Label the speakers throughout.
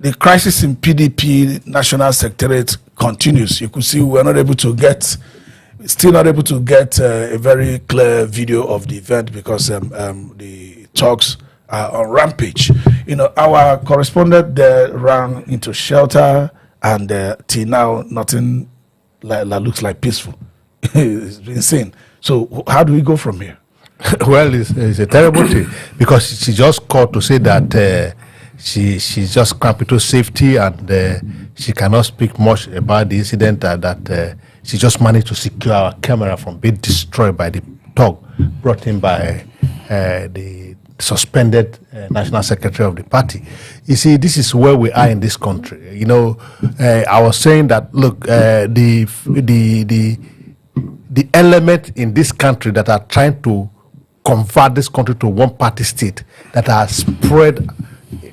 Speaker 1: the crisis in PDP National Secretariat continues. You could see we're not able to get, still not able to get a very clear video of the event because the talks are on rampage. You know, our correspondent there ran into shelter, and till now nothing that looks like peaceful. It's insane. So how do we go from here?
Speaker 2: Well, it's a terrible thing because she just called to say that she's just cramped to safety, and she cannot speak much about the incident, that she just managed to secure our camera from being destroyed by the dog brought in by the suspended National Secretary of the party. You see, this is where we are in this country. You know, I was saying that, look, the element in this country that are trying to convert this country to one-party state, that are spread,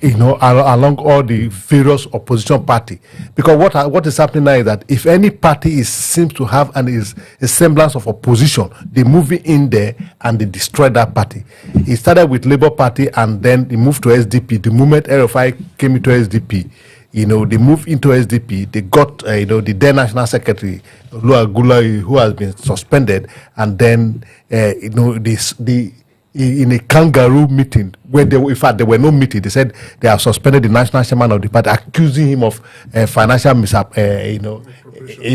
Speaker 2: you know, along all the various opposition party. Because what is happening now is that if any party seems to have a semblance of opposition, they move in there and they destroy that party. It started with Labour Party, and then they moved to SDP. The moment RFI came into SDP, you know, they moved into SDP. They got, you know, the then National Secretary, Gula, who has been suspended, and then, you know, in a kangaroo meeting, where in fact there were no meeting, they said they have suspended the national chairman of the party, accusing him of financial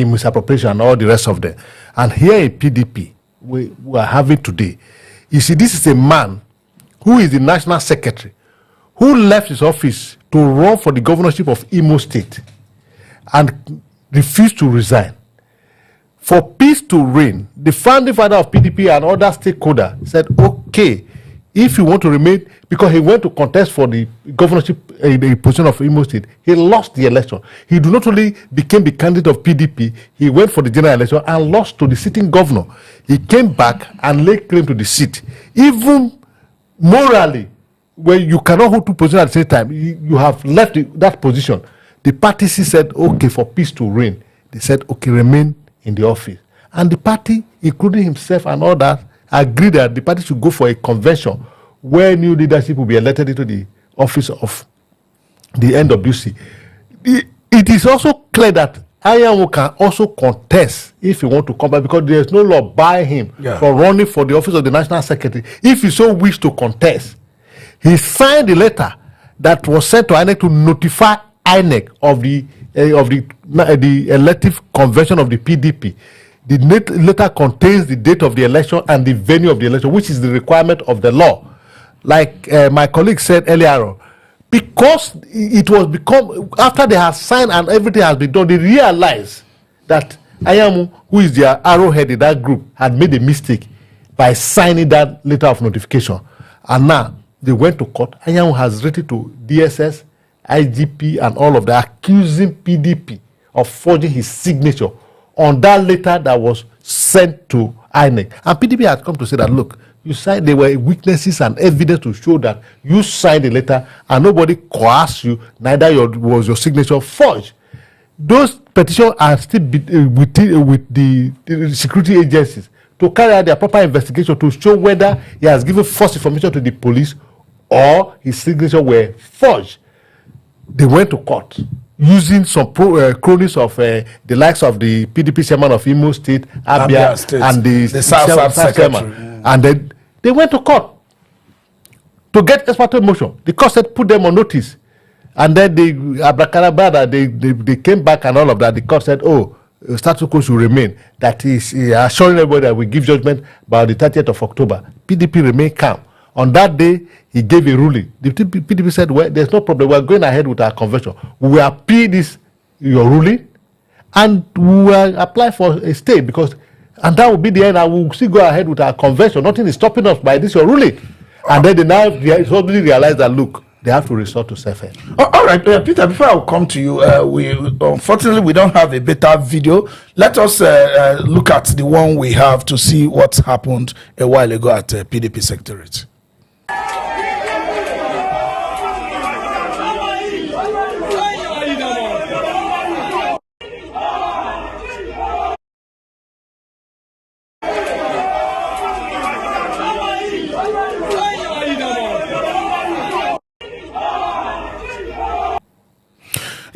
Speaker 2: misappropriation and all the rest of them. And here in PDP, we are having today, you see, this is a man who is the national secretary, who left his office to run for the governorship of Imo State and refused to resign. For peace to reign, the founding father of PDP and other stakeholders said, okay, if you want to remain, because he went to contest for the governorship, the position of Imo State, he lost the election. He did not only became the candidate of PDP, he went for the general election and lost to the sitting governor. He came back and laid claim to the seat. Even morally, when you cannot hold two positions at the same time, you have left that position. The party said, okay, for peace to reign, they said, okay, remain in the office. And the party, including himself and others, agreed that the party should go for a convention where new leadership will be elected into the office of the NWC. It is also clear that Anyanwu can also contest if he want to come back, because there is no law by him for running for the office of the National Secretary. If he so wish to contest, he signed the letter that was sent to INEC to notify INEC of the elective convention of the PDP. The letter contains the date of the election and the venue of the election, which is the requirement of the law. Like my colleague said earlier on, because it was become, after they have signed and everything has been done, they realized that Anyanwu, who is their arrowhead in that group, had made a mistake by signing that letter of notification. And now they went to court. Anyanwu has written to DSS, IGP, and all of that, accusing PDP of forging his signature on that letter that was sent to INEC. And PDP had come to say that, look, you signed, there were witnesses and evidence to show that you signed the letter and nobody coerced you, neither was your signature forged. Those petitions are still with the security agencies to carry out their proper investigation to show whether he has given false information to the police or his signature were forged. They went to court using some cronies of the likes of the PDP chairman of Imo State, Abia State, and the South Secretary. And then they went to court to get ex parte motion. The court said put them on notice. And then they came back and all of that. The court said, oh, status quo should remain. That is assuring everybody that we give judgment by the 30th of October. PDP remained calm. On that day, he gave a ruling. The PDP said, well, there's no problem. We're going ahead with our convention. We will appeal your ruling, and we will apply for a stay, and that will be the end. And we'll still go ahead with our convention. Nothing is stopping us by this your ruling. And then they now suddenly realize that, look, they have to resort to self-help.
Speaker 1: All right, Peter, before I come to you, unfortunately, we don't have a better video. Let us look at the one we have to see what happened a while ago at PDP Secretariat.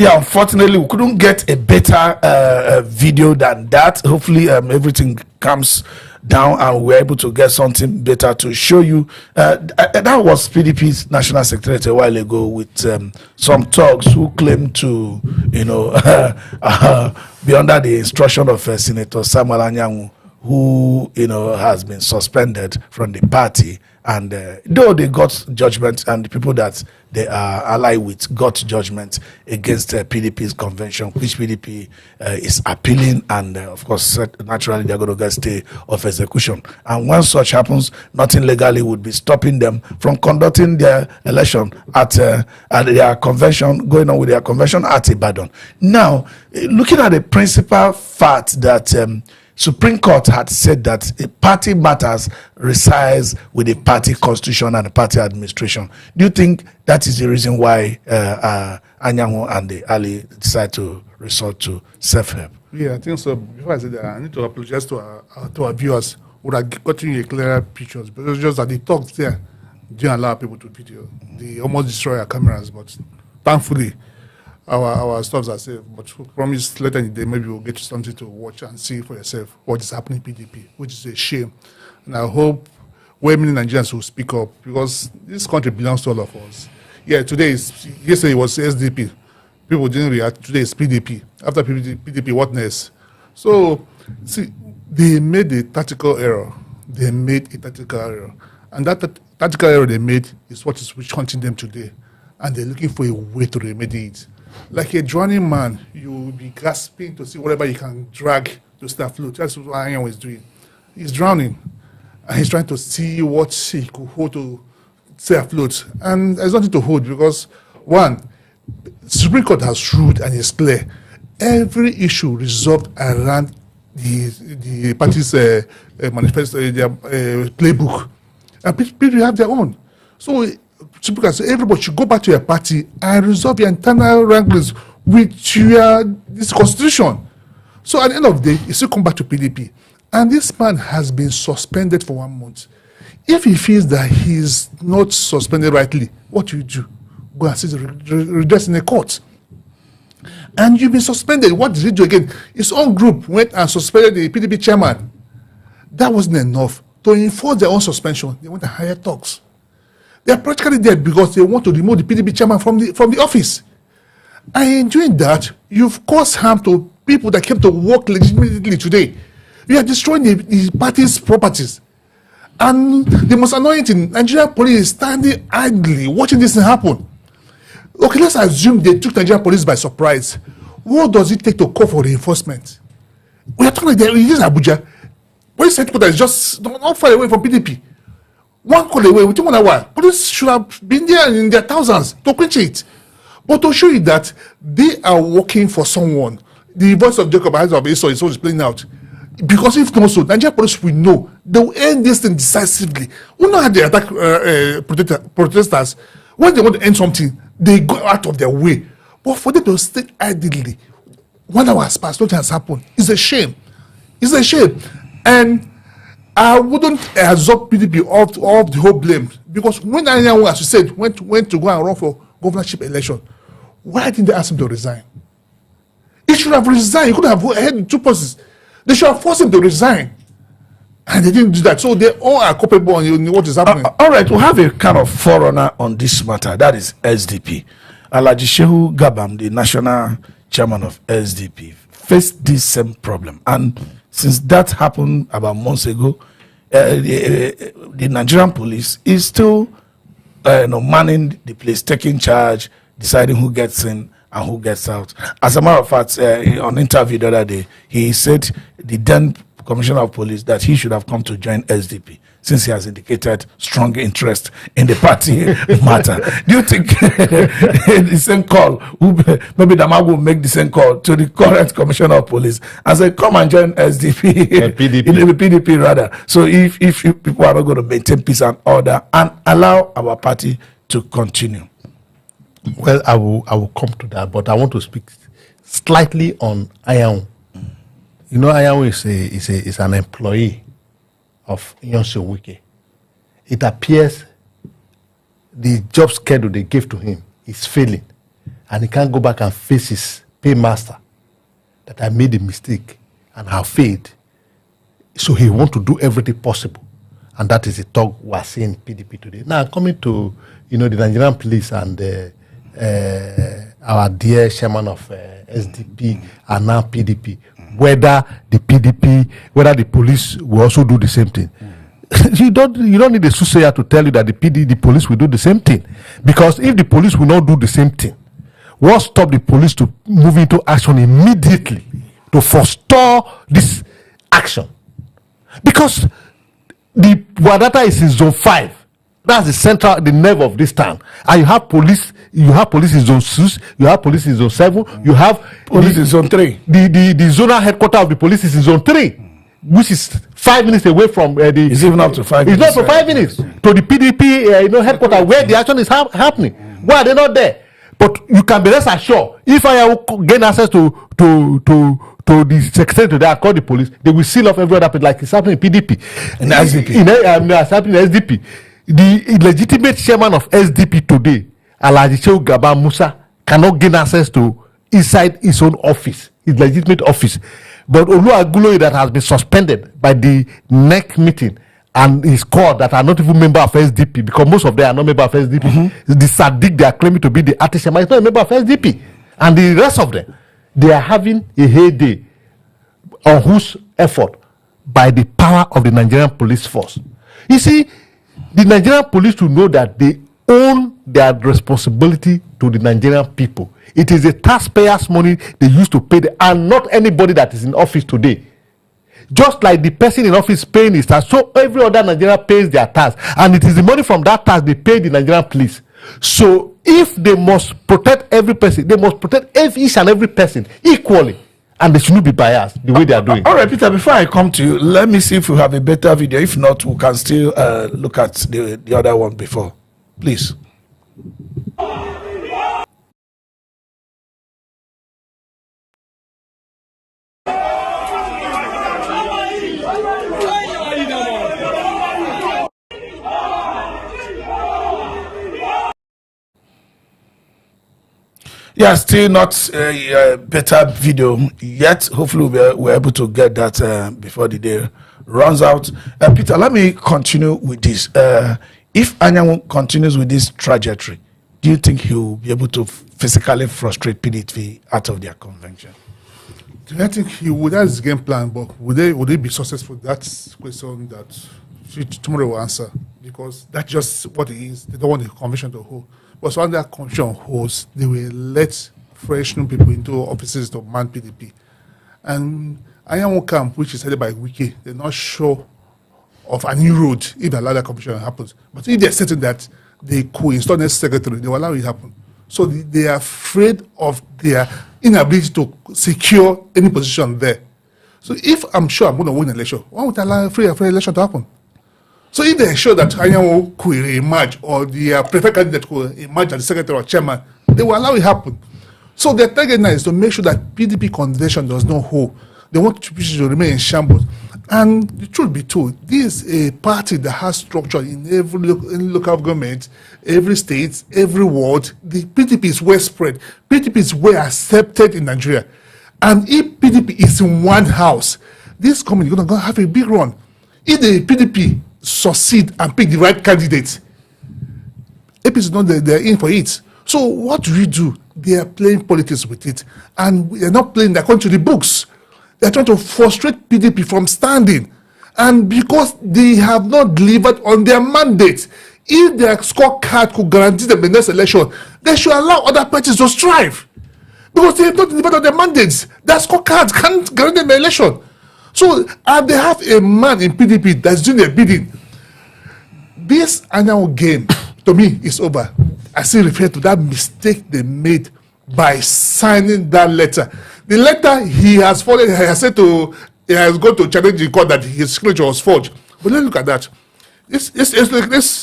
Speaker 1: Yeah, unfortunately, we couldn't get a better video than that. Hopefully, everything comes down and we're able to get something better to show you. That was PDP's National Secretary a while ago with some thugs who claim to, be under the instruction of Senator Samuel Anyanwu, who has been suspended from the party. And though they got judgment, and the people that they are allied with got judgment against PDP's convention, which PDP is appealing, and of course, naturally, they're going to get stay of execution. And when such happens, nothing legally would be stopping them from conducting their election at their convention, going on with their convention at Ibadan. Now, looking at the principal fact that Supreme Court had said that party matters resides with the party constitution and the party administration. Do you think that is the reason why Anyanwu and the Ali decide to resort to self-help?
Speaker 3: Yeah, I think so. Before I say that, I need to apologize to our viewers who have gotten a clearer pictures, but it's just that the talks there didn't allow people to video. They almost destroy our cameras, but thankfully, our stuffs are safe, but we promise later in the day maybe we'll get you something to watch and see for yourself what is happening in PDP, which is a shame. And I hope many Nigerians will speak up, because this country belongs to all of us. Yeah, yesterday it was SDP. People didn't react. Today it's PDP. After PDP, what next? So, see, they made a tactical error. And that tactical error they made is what is hunting them today. And they're looking for a way to remedy it. Like a drowning man, you will be grasping to see whatever you can drag to stay afloat. That's what Anyanwu is doing. He's drowning, and he's trying to see what he could hold to stay afloat. And there's nothing to hold, because, one, Supreme Court has ruled and it's clear. Every issue resolved around the party's manifesto, their playbook. And people have their own. So, everybody should go back to your party and resolve your internal wranglings with this constitution. So at the end of the day, you still come back to PDP. And this man has been suspended for 1 month. If he feels that he's not suspended rightly, what do you do? Go and sit redress in a court. And you've been suspended. What did he do again? His own group went and suspended the PDP chairman. That wasn't enough. To enforce their own suspension, they went and hired thugs. They are practically dead because they want to remove the PDP chairman from the office. And in doing that, you've caused harm to people that came to work legitimately today. You are destroying the party's properties. And the most annoying thing, Nigerian police is standing idly watching this thing happen. Okay, let's assume they took Nigerian police by surprise. What does it take to call for reinforcement? We are talking like this Abuja. Police headquarters is just not far away from PDP. 1 call away, within 1 hour, police should have been there in their thousands to quench it. But to show you that they are working for someone, the voice of Jacob, eyes of Esau is always playing out. Because if not so, Nigerian police will know. They will end this thing decisively. We know how they attack protesters. When they want to end something, they go out of their way. But for them to stay idly, 1 hour has passed, nothing has happened. It's a shame. It's a shame. And I wouldn't absorb PDP of the whole blame, because when Anyanwu, as you said, went to go and run for governorship election, why didn't they ask him to resign? He should have resigned. He could have had 2 processes. They should have forced him to resign, and they didn't do that. So they all are culpable on what is happening.
Speaker 1: All right, we'll have a kind of forerunner on this matter. That is SDP. Alhaji Shehu Gabam, the national chairman of SDP, faced this same problem, and since that happened about months ago, the Nigerian police is still manning the place, taking charge, deciding who gets in and who gets out. As a matter of fact, on interview the other day, he said the then commissioner of police that he should have come to join SDP, since he has indicated strong interest in the party matter. Do you think the same call, maybe Damagu will make the same call to the current commissioner of police and say, come and join SDP, PDP rather. So if people are not going to maintain peace and order and allow our party to continue?
Speaker 2: Well, I will come to that, but I want to speak slightly on Anyanwu. You know, Anyanwu is an employee of Nyesom Wike. It appears the job schedule they gave to him is failing, and he can't go back and face his paymaster that I made a mistake and have failed. So he wants to do everything possible. And that is the talk we are seeing in PDP today. Now, coming to, the Nigerian police and our dear chairman of SDP and now PDP, whether the police will also do the same thing. You don't need a soothsayer to tell you that the police will do the same thing. Because if the police will not do the same thing, what stop the police to move into action immediately to forestall this action? Because the Wadata is in zone 5. That's the nerve of this town. And you have police in zone 6, you have police in zone 7, you have
Speaker 1: police in zone 3.
Speaker 2: The zonal headquarters of the police is in zone 3, which is 5 minutes away from the.
Speaker 1: It's even up to 5 minutes.
Speaker 2: It's not for 5 minutes to the PDP headquarters where the action is happening. Why are they not there? But you can be rest assured, if I gain access to the secretariat today, I call the police, they will seal off every other place, like it's happening in PDP.
Speaker 1: In SDP.
Speaker 2: It's happening in SDP. The legitimate chairman of SDP today, Alhaji Shehu Gaba Musa, cannot gain access to inside his own office, his legitimate office. But Oluwaguloye that has been suspended by the NEC meeting and his court that are not even member of SDP, because most of them are not member of SDP. Mm-hmm. The Sadiq they are claiming to be the artist, is not a member of SDP. And the rest of them, they are having a heyday on whose effort? By the power of the Nigerian police force. You see, the Nigerian police to know that they own their responsibility to the Nigerian people. It is the taxpayers' money they used to pay, and not anybody that is in office today. Just like the person in office paying his tax, so every other Nigerian pays their tax, and it is the money from that tax they pay the Nigerian police. So if they must protect every person, they must protect each and every person equally, and they shouldn't be biased the way they are doing.
Speaker 1: All right, Peter, before I come to you, let me see if we have a better video. If not, we can still look at the other one before. Please. Yeah, still not a better video yet. Hopefully we're able to get that before the day runs out. Peter, let me continue with this. If Anyanwu continues with this trajectory, do you think he will be able to physically frustrate PDP out of their convention?
Speaker 3: I think he would. That's his game plan, but would they be successful? That's question that tomorrow will answer, because that's just what it is. They don't want the convention to hold. But when that convention holds, they will let fresh new people into offices to man PDP. And Anyanwu camp, which is headed by Wiki, they're not sure of a new road if they allow that convention happens. But if they're certain that they could install next secretary, they will allow it to happen. So they are afraid of their inability to secure any position there. So if I'm sure I'm going to win an election, why would I allow a free election to happen? So if they're sure that Anyanwu could emerge, or the preferred candidate could emerge as the secretary or chairman, they will allow it happen. So their target now is to make sure that PDP convention does not hold. They want PDP to remain in shambles. And the truth be told, this is a party that has structure in every local government, every state, every ward. The PDP is well spread. PDP is well accepted in Nigeria. And if PDP is in one house, this community is going to have a big run. If the PDP succeed and pick the right candidate, APC is not there, they're in for it. So what do? They are playing politics with it, and they're not playing according to the books. They're trying to frustrate PDP from standing, and because they have not delivered on their mandate, if their scorecard could guarantee them the next election, they should allow other parties to strive, because they have not delivered on their mandates. Their scorecards can't guarantee them the election. So, and they have a man in PDP that's doing their bidding. This annual game, to me, is over. I still refer to that mistake they made by signing that letter. The letter he has followed, he has gone to challenge the court that his signature was forged. But let's look at that. Let's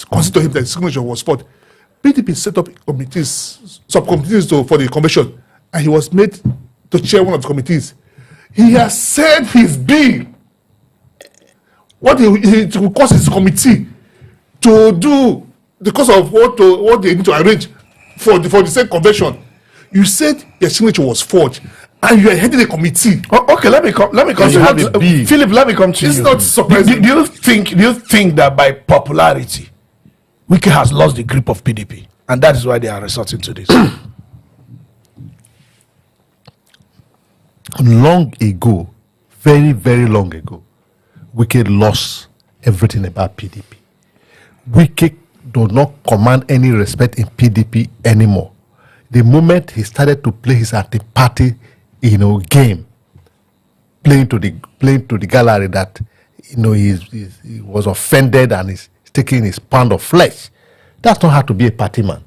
Speaker 3: consider him that his signature was forged. PDP set up committees, subcommittees for the convention, and he was made to chair one of the committees. He has said his bill, what it will cost his committee to do, because of what they need to arrange for the same convention. You said your signature was forged, and you are heading a committee.
Speaker 1: Okay, let me come to you. Philip, let me come to you.
Speaker 3: It's not surprising.
Speaker 1: Do you think that by popularity, Wike has lost the grip of PDP, and that is why they are resorting to this?
Speaker 2: Long ago, very, very long ago, Wike lost everything about PDP. Wike does not command any respect in PDP anymore. The moment he started to play his anti-party, game, playing to the gallery that he was offended and is taking his pound of flesh. That's not how to be a party man.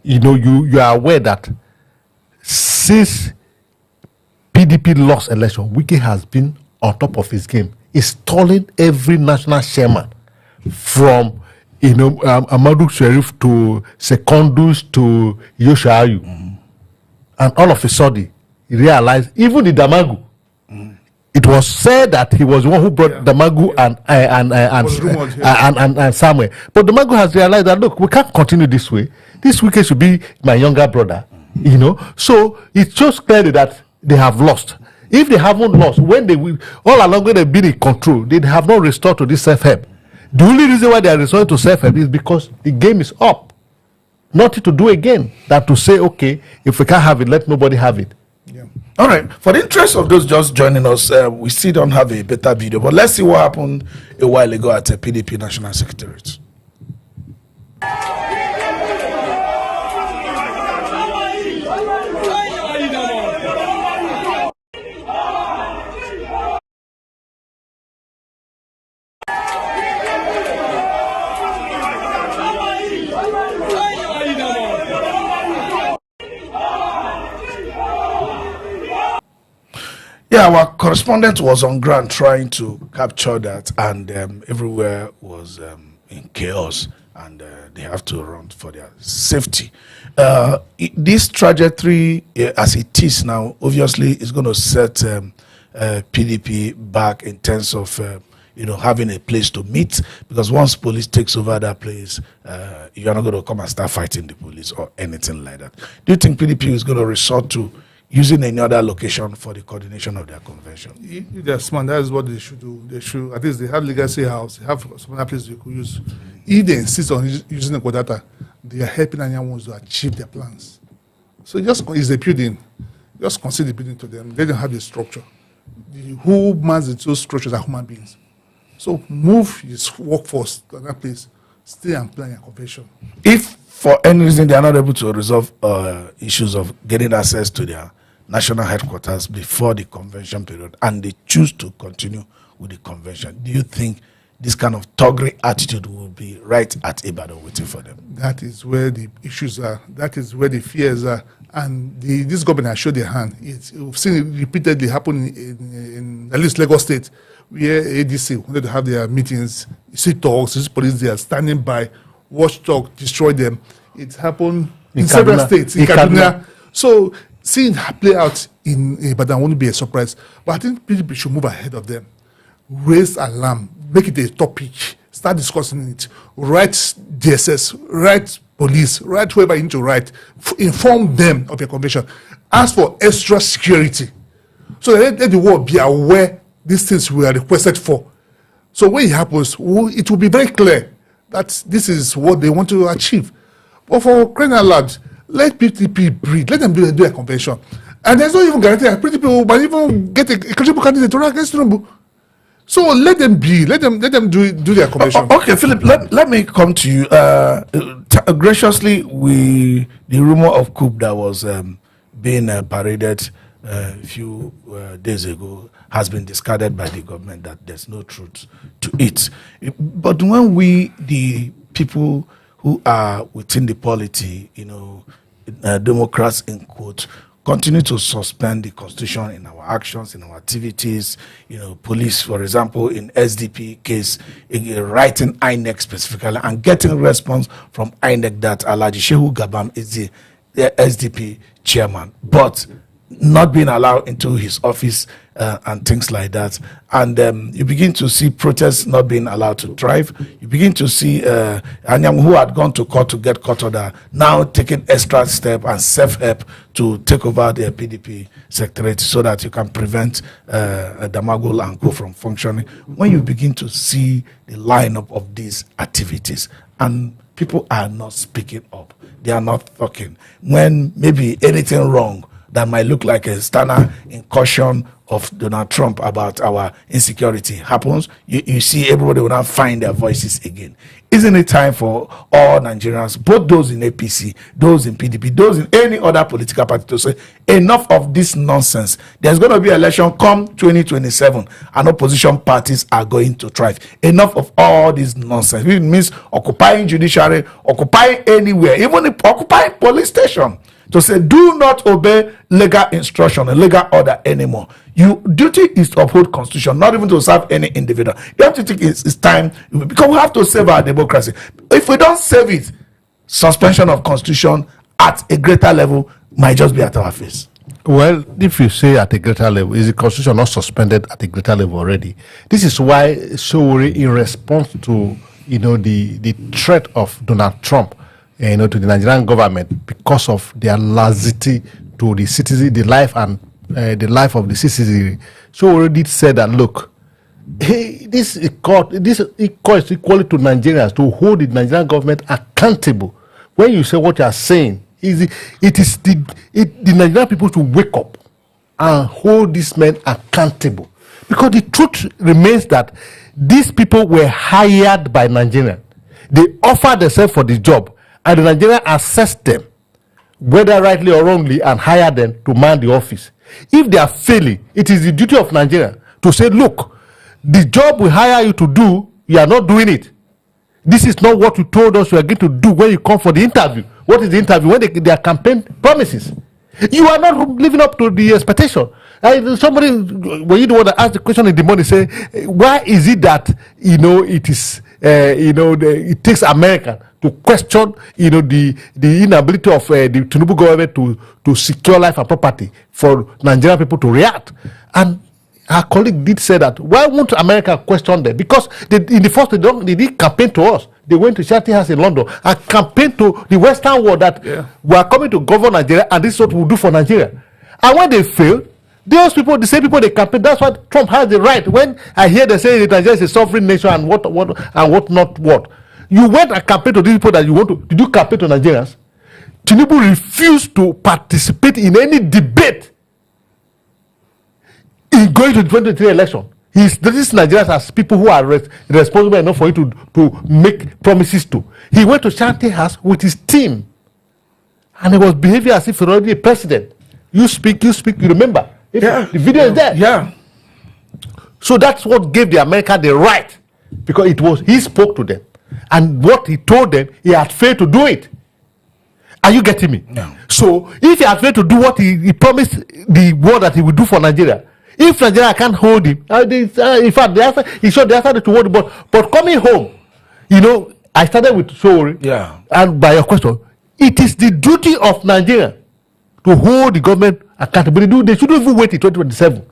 Speaker 2: You are aware that since PDP lost election, Wike has been on top of his game, installing every national chairman from Amadou Sherif to Secondus to Yoshayu. And all of a sudden, he realized, even the Damagu, it was said that he was the one who brought Damagu and Samuel. But Damagu has realized that, look, we can't continue this way. This Wike should be my younger brother, So it shows clearly that they have lost. If they haven't lost, when they will, all along when they've been in control, they have not restored to this self-help. The only reason why they are resorting to self-help is because the game is up. Nothing to do again than to say, okay, if we can't have it, let nobody have it.
Speaker 3: Yeah.
Speaker 1: All right. For the interest of those just joining us, we still don't have a better video, but let's see what happened a while ago at the PDP National Secretariat. Yeah, our correspondent was on ground trying to capture that, and everywhere was in chaos, and they have to run for their safety. This trajectory, as it is now, obviously is going to set PDP back in terms of having a place to meet, because once police takes over that place, you're not going to come and start fighting the police or anything like that. Do you think PDP is going to resort to using any other location for the coordination of their convention?
Speaker 3: If they're smart, that is what they should do. They should, at least they have legacy house, they have some other place they could use. If they insist on using the data, they are helping Anyanwu to achieve their plans. So it's the building. Just consider the building to them. They don't have the structure. Who mans the two structures are human beings. So move his workforce to another place, stay and plan your convention.
Speaker 1: If for any reason they are not able to resolve issues of getting access to their national headquarters before the convention period, and they choose to continue with the convention, do you think this kind of thuggery attitude will be right at Ibadan waiting for them?
Speaker 3: That is where the issues are. That is where the fears are. And this government has showed their hand. We've seen it repeatedly happen in at least Lagos State, where ADC wanted to have their meetings, you see talks, you see police there standing by, watchdog, destroy them. It happened in several states, in Kaduna. So seeing it play out in Ibadan won't be a surprise. But I think people should move ahead of them. Raise alarm, make it a topic, start discussing it, write DSS, write police, write whoever you need to write, inform them of your convention, ask for extra security. So let the world be aware these things we are requested for. So when it happens, it will be very clear that this is what they want to achieve. But for crying out loud, let PDP breathe, let them do a convention. And there's no even guarantee that PDP might even get a credible candidate to run against Tinubu. So let them be, let them do their convention.
Speaker 1: Okay, Philip, let me come to you. Graciously, the rumor of coup that was being paraded a few days ago has been discarded by the government, that there's no truth to it. But when the people who are within the polity, Democrats in quote, continue to suspend the constitution in our actions, in our activities, police, for example, in SDP case, writing INEC specifically and getting response from INEC that Alhaji Shehu Gabam is the SDP chairman. But not being allowed into his office and things like that. And you begin to see protests not being allowed to thrive. You begin to see Anyanwu, who had gone to court to get court order, now taking extra step and self-help to take over the PDP secretariat so that you can prevent Damagol and Co from functioning. When you begin to see the lineup of these activities and people are not speaking up, they are not talking. When maybe anything wrong that might look like a standard incursion of Donald Trump about our insecurity happens, you see everybody will now find their voices again. Isn't it time for all Nigerians, both those in APC, those in PDP, those in any other political party, to say enough of this nonsense? There's going to be election come 2027 and opposition parties are going to thrive. Enough of all this nonsense. It means occupying judiciary, occupying anywhere, even occupying police station, to say do not obey legal instruction and legal order anymore. Your duty is to uphold constitution, not even to serve any individual. You have to think it's time, because we have to save our democracy. If we don't save it, suspension of constitution at a greater level might just be at our face.
Speaker 2: Well, if you say at a greater level, is the constitution not suspended at a greater level already? This is why Sowore, in response to the threat of Donald Trump, to the Nigerian government, because of their laxity to the citizen, the life and the life of the citizenry, so already said that, look, this is equally to Nigerians to hold the Nigerian government accountable. When you say what you are saying, it is the Nigerian people to wake up and hold these men accountable, because the truth remains that these people were hired by Nigerians. They offered themselves for the job, and the Nigerian assessed them, whether rightly or wrongly, and hire them to man the office. If they are failing, it is the duty of Nigeria to say, look, the job we hire you to do, you are not doing it. This is not what you told us you are going to do when you come for the interview. What is the interview? When their campaign promises. You are not living up to the expectation. Somebody, when you the one that asked the question in the morning, say, why is it that it is it takes America to question the inability of the Tinubu government to secure life and property for Nigerian people to react? And our colleague did say that, why won't America question them? Because in the first, they did campaign to us. They went to Charity House in London and campaigned to the Western world that we are coming to govern Nigeria and this is what we'll do for Nigeria. And when they failed, those people, the same people they campaign, that's why Trump has the right. When I hear they say that Nigeria is a sovereign nation and what. You went and campaigned to these people that you want to. Did you campaign to Nigerians? Tinubu refused to participate in any debate in going to the 2023 election. This Nigerians as people who are responsible enough for you to make promises to. He went to Charity House with his team, and he was behaving as if he was already a president. You speak, you remember. The video is there.
Speaker 1: Yeah.
Speaker 2: So that's what gave the America the right, because he spoke to them. And what he told them, he had failed to do it. Are you getting me?
Speaker 1: No.
Speaker 2: So if he had failed to do what he promised the world that he would do for Nigeria, if Nigeria can't hold him, in fact, he showed the answer to hold him. But coming home, I started with Sowore.
Speaker 1: Yeah.
Speaker 2: And by your question, it is the duty of Nigeria to hold the government accountable. They shouldn't even wait till 2027.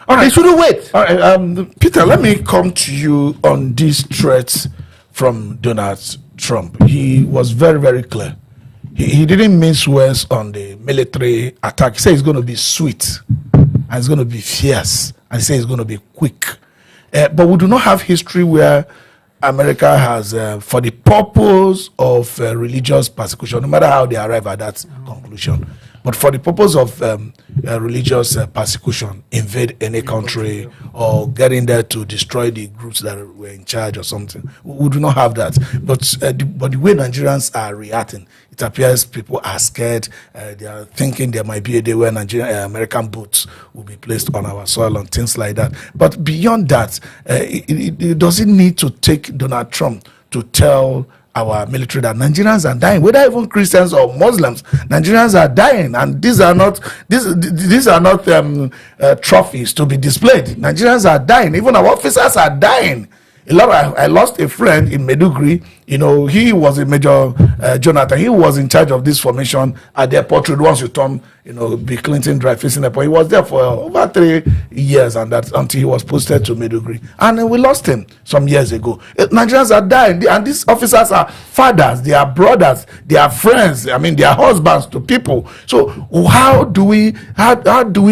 Speaker 1: All right.
Speaker 2: They shouldn't wait.
Speaker 1: All right, Peter, let me come to you on these threats from Donald Trump. He was very, very clear. He didn't mince words on the military attack. He said it's going to be sweet and it's going to be fierce, and he said it's going to be quick. But we do not have history where America has, for the purpose of religious persecution, no matter how they arrive at that conclusion, but for the purpose of religious persecution, invade any country or get in there to destroy the groups that were in charge or something. We do not have that. But the way Nigerians are reacting, it appears people are scared. They are thinking there might be a day where American boots will be placed on our soil and things like that. But beyond that, it doesn't need to take Donald Trump to tell our military that Nigerians are dying, whether even Christians or Muslims. Nigerians are dying, and these are not trophies to be displayed. Nigerians are dying. Even our officers are dying. I lost a friend in Maiduguri You know, he was a major, Jonathan, he was in charge of this formation at the airport road. Once you turn, you know, Bill Clinton Drive facing the airport, he was there for over 3 years, and that until he was posted to Maiduguri. And we lost him some years ago. Nigerians are dying, and these officers are fathers, they are brothers, they are friends, I mean, they are husbands to people. So how do we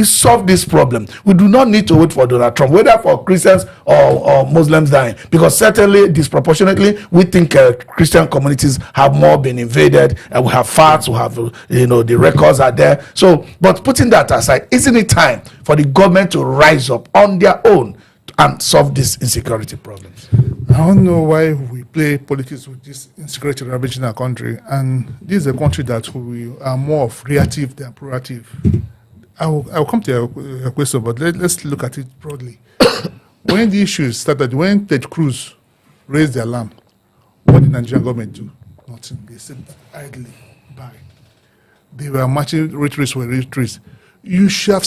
Speaker 1: solve this problem? We do not need to wait for Donald Trump, whether for Christians or Muslims dying, because certainly disproportionately we think Christian communities have more been invaded, and we have facts, we have, you know, the records are there. So, but putting that aside, isn't it time for the government to rise up on their own and solve these insecurity problems?
Speaker 3: I don't know why we play politics with this insecurity ravaging our country, and this is a country that we are more of reactive than proactive. I'll come to your question, but let's look at it broadly. When the issue started, when Ted Cruz raised the alarm, what did the Nigerian government do? Nothing. They said idly by. They were marching retreats for retreats. You should have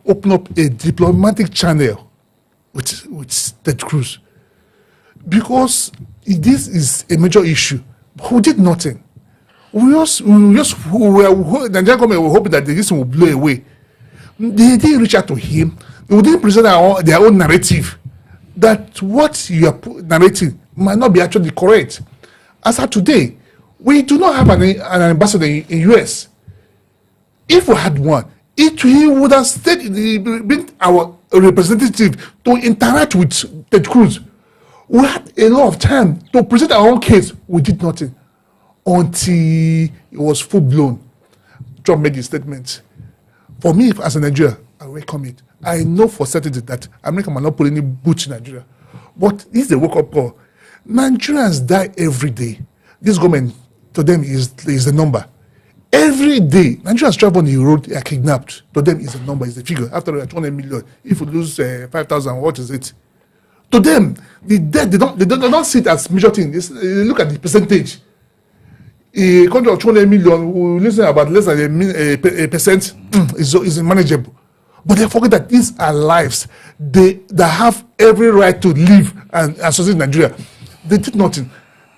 Speaker 3: open up a diplomatic channel with Ted Cruz, because this is a major issue. Who did nothing? The Nigerian government were hoping that this will blow away. They didn't reach out to him. They didn't present their own narrative, that what you are narrating might not be actually correct. As of today, we do not have an ambassador in US. If we had one, he would have been our representative to interact with Ted Cruz. We had a lot of time to present our own case. We did nothing until it was full blown. Trump made his statement. For me, as a Nigerian, I welcome it. I know for certain that America might not put any boots in Nigeria, but this is a wake-up call. Nigerians die every day. This government, to them, is the number. Every day, Nigerians travel on the road, they are kidnapped. To them, is a number, is a figure. After 200 million, if you lose 5,000, what is it? To them, the death, they don't see it as major thing. They look at the percentage. A country of 200 million, we listen about less than a percent, is manageable. But they forget that these are lives. That have every right to live and associate Nigeria. They did nothing.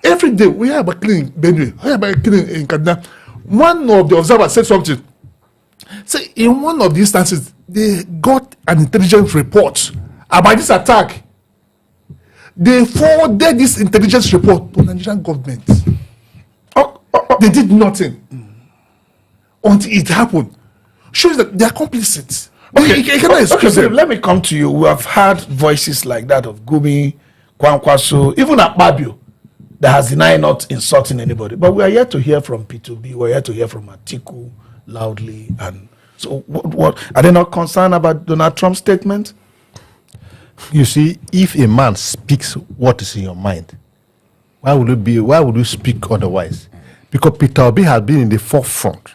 Speaker 3: Every day, we hear about killing in Benue, we hear about killing in Kaduna. One of the observers said something. Say, in one of the instances, they got an intelligence report about this attack. They forwarded this intelligence report to the Nigerian government. They did nothing until it happened. Shows that they are complicit.
Speaker 1: Okay, let me come to you. We have heard voices like that of Gumi, Kwankwaso, even Akpabio, that has denied not insulting anybody. But we are yet to hear from P2B. We are yet to hear from Atiku loudly. And so, what are they not concerned about Donald Trump's statement?
Speaker 2: You see, if a man speaks what is in your mind, why would you speak otherwise? Because Peter Obi has been in the forefront,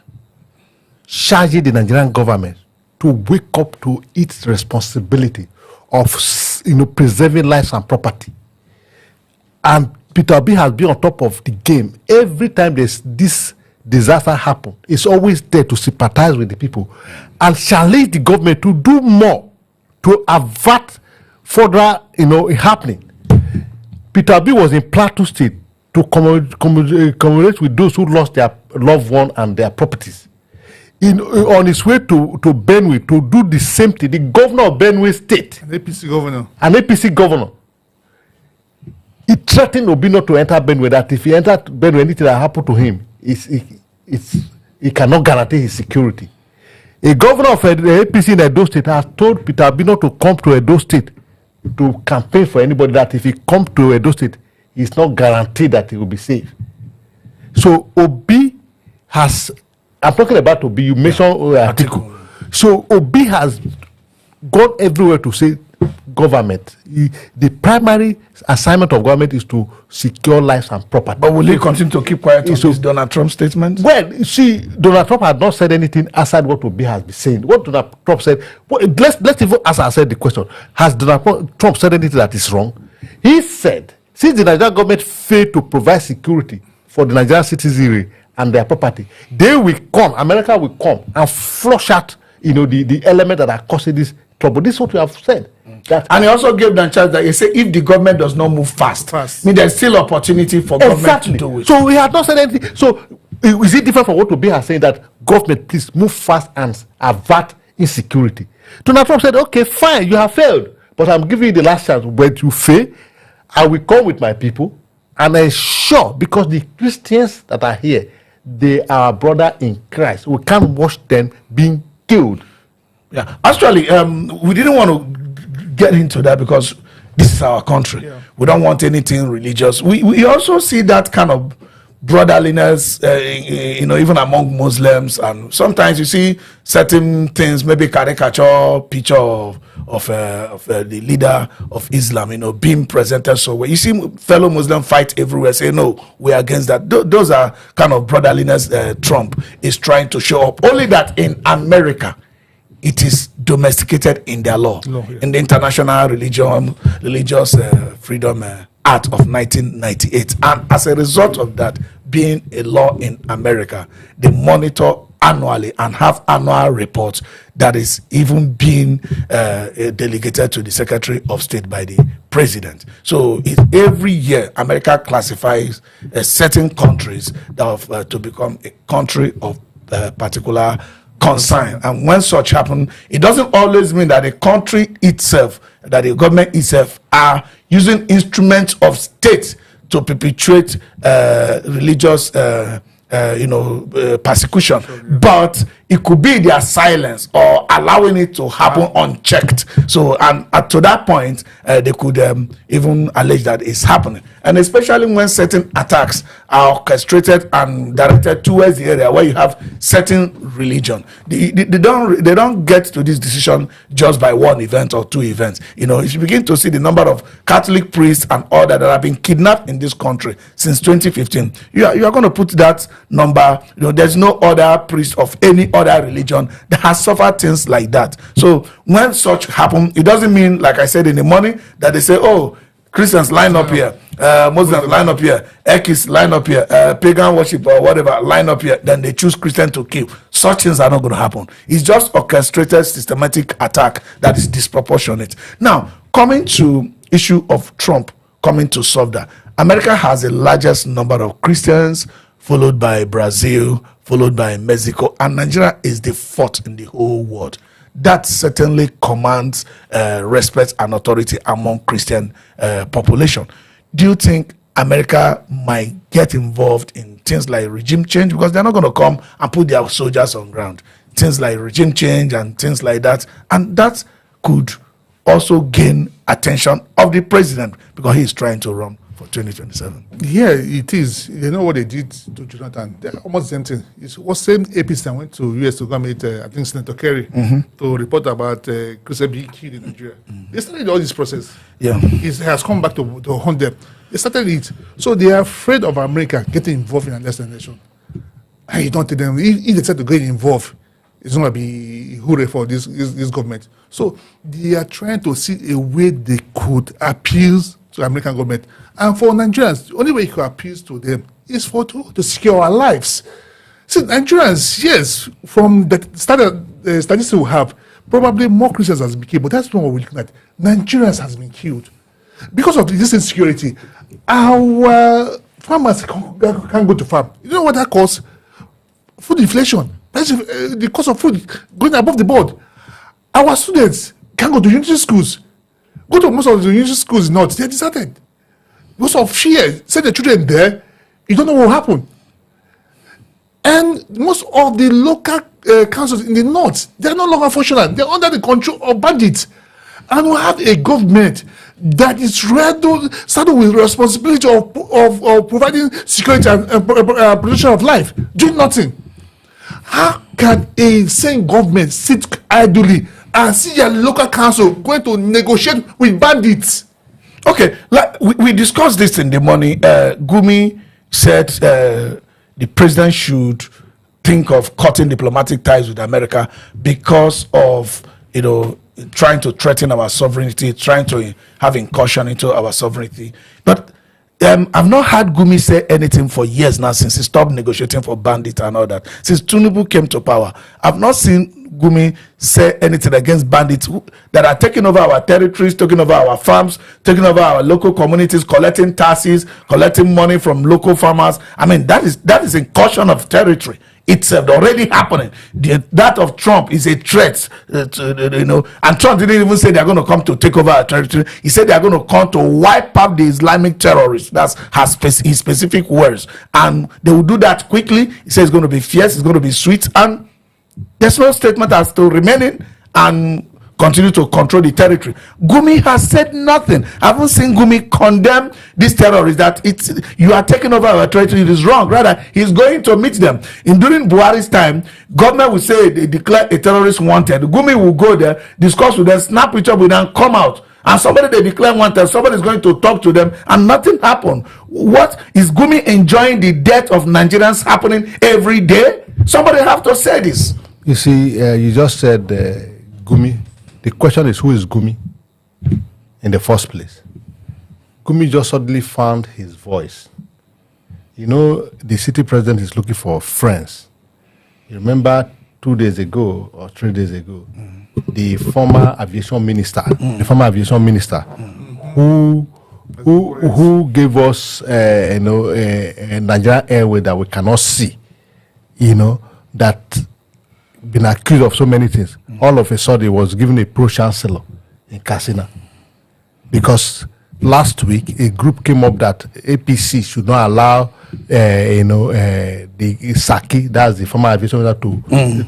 Speaker 2: charging the Nigerian government to wake up to its responsibility of, preserving lives and property. And Peter Obi has been on top of the game. Every time this disaster happens, it's always there to sympathize with the people and challenge the government to do more to avert further, happening. Peter Obi was in Plateau State to commemorate with those who lost their loved one and their properties. On his way to Benue to do the same thing, the governor of Benue State,
Speaker 3: An APC
Speaker 2: governor, he threatened Obi not to enter Benue, that if he entered Benue, anything that happened to him, he cannot guarantee his security. A governor of the APC in Edo State has told Peter Obi not to come to Edo State to campaign for anybody, that if he comes to Edo State, it's not guaranteed that he will be safe. So Obi has, I'm talking about Obi, you mentioned Atiku. So Obi has gone everywhere to say government. The primary assignment of government is to secure lives and property.
Speaker 1: But will he continue to keep quiet on this Donald Trump statement?
Speaker 2: Well, you see, Donald Trump has not said anything aside what Obi has been saying. What Donald Trump said, let's even ask ourselves the question, has Donald Trump said anything that is wrong? He said, since the Nigerian government failed to provide security for the Nigerian citizenry and their property, they will come, America will come and flush out, the element that are causing this trouble. This is what we have said.
Speaker 1: And he also gave them chance that he said if the government does not move fast, I mean, there's still opportunity for government to do it.
Speaker 2: So we have not said anything. So is it different from what Obi has saying that government please move fast and avert insecurity? Donald Trump said, okay, fine, you have failed, but I'm giving you the last chance. When you fail, I will come with my people, and I'm sure because the Christians that are here, they are our brother in Christ. We can't watch them being killed.
Speaker 1: Yeah, actually, we didn't want to get into that because this is our country. Yeah. We don't want anything religious. We also see that kind of brotherliness, even among Muslims, and sometimes you see certain things, maybe caricature picture of the leader of Islam, being presented. So when you see fellow Muslims fight everywhere, say no, we're against that. Those are kind of brotherliness Trump is trying to show up. Only that in America, it is domesticated in their law, in the International Religious Freedom Act of 1998. And as a result of that being a law in America, they monitor annually and have annual reports that is even being delegated to the Secretary of State by the President. So every year, America classifies certain countries that to become a country of particular concern. And when such happen, it doesn't always mean that the country itself, that the government itself are using instruments of state to perpetuate religious persecution, but it could be their silence or allowing it to happen unchecked. So, and to that point, they could even allege that it's happening. And especially when certain attacks are orchestrated and directed towards the area where you have certain religion, they don't get to this decision just by one event or two events. If you begin to see the number of Catholic priests and all that have been kidnapped in this country since 2015, you are going to put that number. There's no other priest of any other religion that has suffered things like that. So when such happen, it doesn't mean, like I said in the morning, that they say, oh, Christians line up here, Muslims line up here, Ekis line up here, pagan worship or whatever line up here, then they choose Christian to kill. Such things are not going to happen. It's just orchestrated systematic attack that is disproportionate. Now, coming to issue of Trump coming to solve that, America has the largest number of Christians, followed by Brazil, followed by Mexico, and Nigeria is the fourth in the whole world. That certainly commands respect and authority among Christian population. Do you think America might get involved in things like regime change? Because they're not going to come and put their soldiers on ground. Things like regime change and things like that. And that could also gain attention of the president because he's trying to run for 2027.
Speaker 3: Yeah, it is. You know what they did to Jonathan? They're almost the same thing. It was same APC that went to US to go meet, I think, Senator Kerry to report about Christian being killed in Nigeria. They started all this process.
Speaker 1: Yeah,
Speaker 3: it has come back to haunt them. They started it. So they are afraid of America getting involved in a nation. And you don't tell them, if they decide to get involved, it's going to be hooray for this government. So they are trying to see a way they could appeal to the American government. And for Nigerians, the only way you can appeal to them is to secure our lives. See, Nigerians, yes, from the statistics we have, probably more Christians has been killed, but that's not what we're looking at. Nigerians has been killed. Because of this insecurity, our farmers can't go to farm. You know what that causes? Food inflation. The cost of food going above the board. Our students can't go to university schools. Go to most of the university schools not. They're deserted. Because of fear. Send the children there, you don't know what will happen. And most of the local councils in the north, they're no longer functional. They're under the control of bandits. And we have a government that is ready to start with responsibility of providing security and protection of life, doing nothing. How can a sane government sit idly and see your local council going to negotiate with bandits?
Speaker 1: Okay, we discussed this in the morning. Gumi said the president should think of cutting diplomatic ties with America because of, trying to threaten our sovereignty, trying to have incursion into our sovereignty. But I've not heard Gumi say anything for years now since he stopped negotiating for bandits and all that. Since Tinubu came to power, I've not seen Gumi say anything against bandits that are taking over our territories, taking over our farms, taking over our local communities, collecting taxes, collecting money from local farmers. I mean, that is incursion of territory. It's already happening. That of Trump is a threat, and Trump didn't even say they're going to come to take over our territory. He said they're going to come to wipe out the Islamic terrorists. That's his specific words, and they will do that quickly. He says it's going to be fierce, it's going to be sweet, and there's no statement as to remaining and continue to control the territory. Gumi has said nothing. I haven't seen Gumi condemn these terrorists that you are taking over our territory. It is wrong. Rather, he's going to meet them. During Buhari's time, government will say they declare a terrorist wanted. Gumi will go there, discuss with them, snap each other with them, come out. And somebody they declare wanted, somebody is going to talk to them, and nothing happened. What is Gumi enjoying the death of Nigerians happening every day? Somebody have to say this.
Speaker 2: You see, you just said Gumi. The question is, who is Gumi in the first place? Gumi just suddenly found his voice. You know, the city president is looking for friends. You remember 2 days ago or 3 days ago, the former aviation minister, who gave us, a Nigerian airway that we cannot see, that been accused of so many things. All of a sudden, he was given a pro-chancellor in Katsina. Because last week, a group came up that APC should not allow, the Saki, that's the former aviation minister,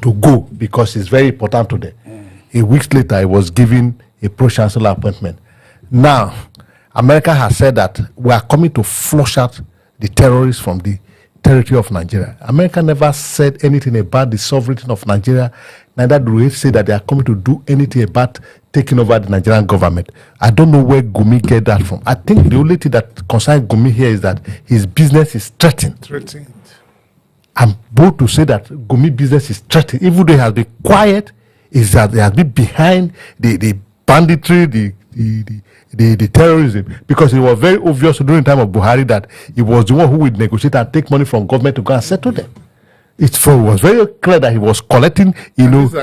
Speaker 2: to go because it's very important to them. A week later, he was given a pro-chancellor appointment. Now, America has said that we are coming to flush out the terrorists from the territory of Nigeria. America never said anything about the sovereignty of Nigeria, neither do they say that they are coming to do anything about taking over the Nigerian government. I don't know where Gumi get that from. I think the only thing that concerns Gumi here is that his business is threatened. I'm bold to say that Gumi business is threatened, even though he has been quiet, is that he has been behind the banditry, the terrorism, because it was very obvious during the time of Buhari that he was the one who would negotiate and take money from government to go and settle them. It was very clear that he was collecting,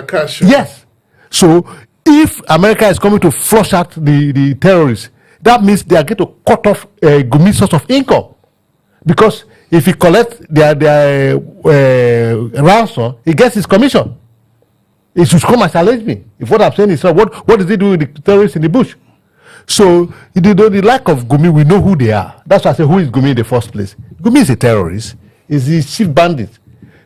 Speaker 3: cash.
Speaker 2: Yes. So if America is coming to flush out the terrorists, that means they are going to cut off Gumi's source of income. Because if he collects their ransom, he gets his commission. He should come and challenge me. If what I'm saying is what does he do with the terrorists in the bush? So, the lack of Gumi, we know who they are. That's why I say, who is Gumi in the first place? Gumi is a terrorist. He's the chief bandit.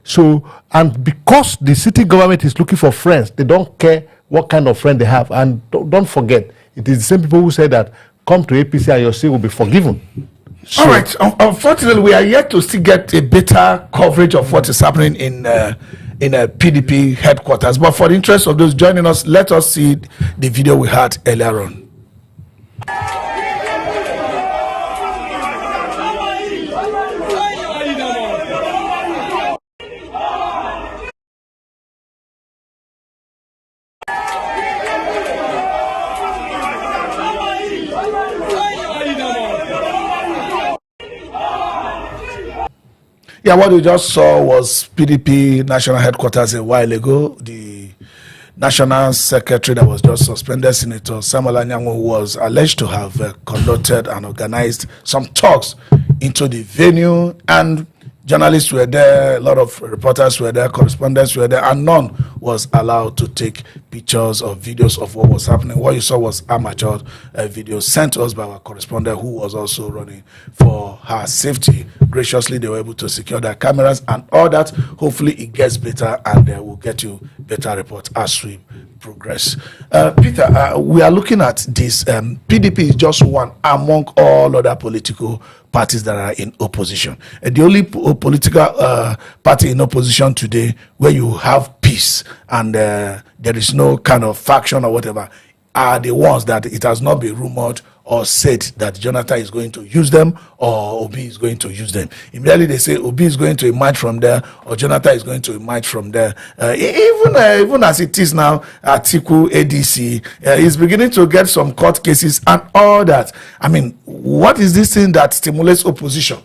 Speaker 2: So, and because the city government is looking for friends, they don't care what kind of friend they have. And don't forget, it is the same people who say that, come to APC and your sin will be forgiven. So,
Speaker 1: all right. Unfortunately, we are yet to still get a better coverage of what is happening in a PDP headquarters. But for the interest of those joining us, let us see the video we had earlier on. Yeah, what we just saw was PDP national headquarters a while ago. The National Secretary that was just suspended, Senator Samuel Anyanwu, was alleged to have conducted and organized some talks into the venue, and journalists were there, a lot of reporters were there, correspondents were there, and none was allowed to take pictures or videos of what was happening. What you saw was amateur videos sent to us by our correspondent, who was also running for her safety. Graciously, they were able to secure their cameras and all that. Hopefully, it gets better, and we'll get you better reports as we progress. Peter, we are looking at this. PDP is just one among all other political parties that are in opposition. The only political party in opposition today where you have peace and there is no kind of faction or whatever are the ones that it has not been rumored or said that Jonathan is going to use them or Obi is going to use them. Immediately they say Obi is going to emerge from there or Jonathan is going to emerge from there. Even as it is now, Atiku, ADC is beginning to get some court cases and all that. I mean, what is this thing that stimulates opposition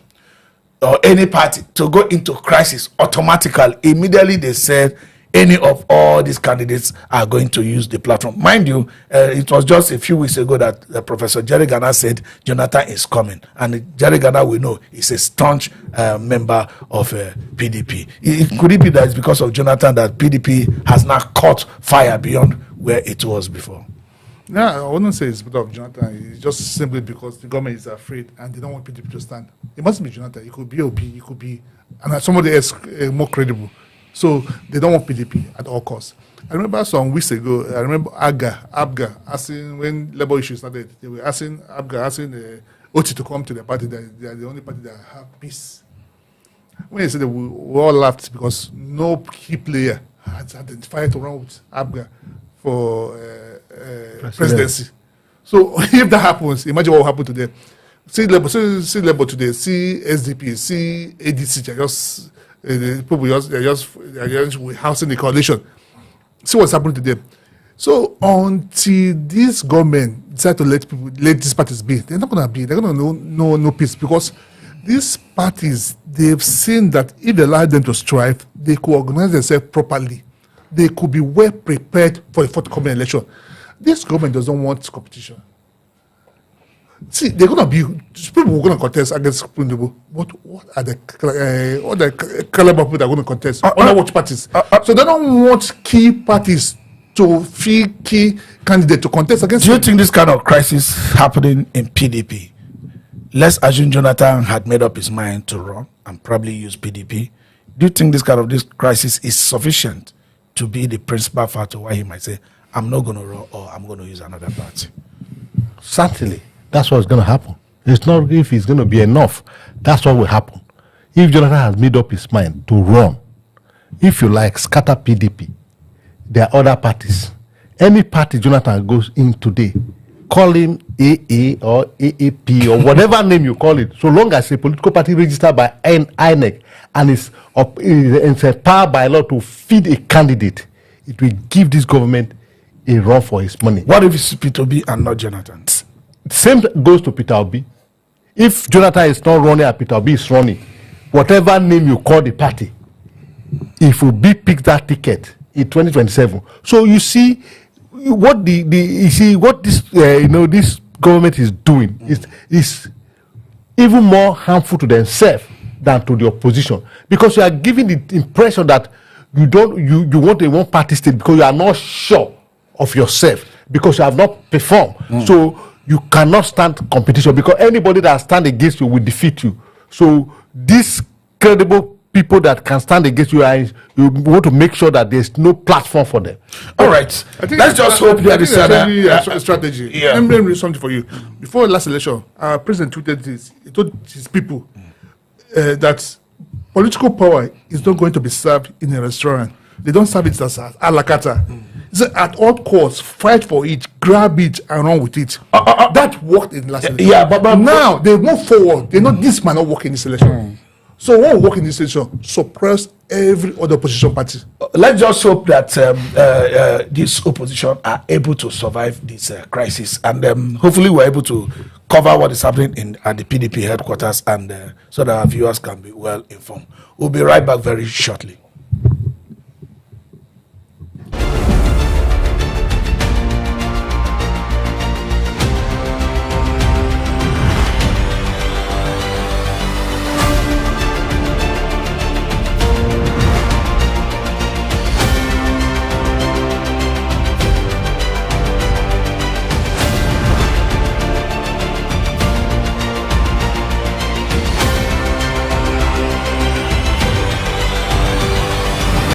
Speaker 1: or any party to go into crisis automatically? Immediately they said any of all these candidates are going to use the platform. Mind you, it was just a few weeks ago that Professor Jerry Ghana said Jonathan is coming. And Jerry Ghana, we know, is a staunch member of PDP. Could it be that it's because of Jonathan that PDP has now caught fire beyond where it was before?
Speaker 3: No, I wouldn't say it's because of Jonathan. It's just simply because the government is afraid and they don't want PDP to stand. It mustn't be Jonathan. It could be OP. It could be somebody else more credible. So they don't want PDP at all costs. I remember some weeks ago, I remember Abga asking, when labor issues started, they were asking Oti to come to the party. They are the only party that have peace. When they said that, we all laughed because no key player has identified to run with Abga for presidency. So if that happens, imagine what will happen to them. See Labour today, see SDP, see ADC, they're just housing the coalition. See what's happening to them. So until this government decide to let these parties be, they're going to know no peace, because these parties, they've seen that if they allow them to strive, they could organize themselves properly. They could be well prepared for the forthcoming election. This government doesn't want competition. See, they're going to be, people who are going to contest against Pundubu. What are the caliber people that are going to contest? Under what parties? So they don't want key parties to feel key candidate to contest against.
Speaker 1: Do you think this kind of crisis happening in PDP? Let's assume Jonathan had made up his mind to run and probably use PDP. Do you think this crisis is sufficient to be the principal factor why he might say, I'm not going to run or I'm going to use another party?
Speaker 2: Certainly, that's what's going to happen. It's not if it's going to be enough. That's what will happen. If Jonathan has made up his mind to run, if you like, scatter PDP, there are other parties. Any party Jonathan goes in today, call him AA or AAP or whatever name you call it, so long as a political party registered by INEC and is empowered by law to feed a candidate, it will give this government a run for his money.
Speaker 1: What if it's Peter Obi and not Jonathan?
Speaker 2: Same goes to Peter Obi. If Jonathan is not running and Peter Obi is running, whatever name you call the party, if Obi picks that ticket in 2027, so you see what this this government is doing is even more harmful to themselves than to the opposition, because you are giving the impression that you want a one-party state because you are not sure of yourself, because you have not performed. So you cannot stand competition, because anybody that stands against you will defeat you. So these credible people that can stand against you, you want to make sure that there's no platform for them.
Speaker 1: All right, let's just hope that is
Speaker 3: a strategy.
Speaker 1: Yeah.
Speaker 3: Let me read something for you. Before the last election, our president tweeted this. He told his people that political power is not going to be served in a restaurant. They don't serve it as a la carte. He said, at all costs, fight for it, grab it, and run with it. That worked in the last election.
Speaker 1: Yeah, but
Speaker 3: now they move forward. They know this might not work in this election. So what will work in this election? Suppress every other opposition party.
Speaker 1: Let's just hope that this opposition are able to survive this crisis, and hopefully we're able to cover what is happening at the PDP headquarters, and so that our viewers can be well informed. We'll be right back very shortly.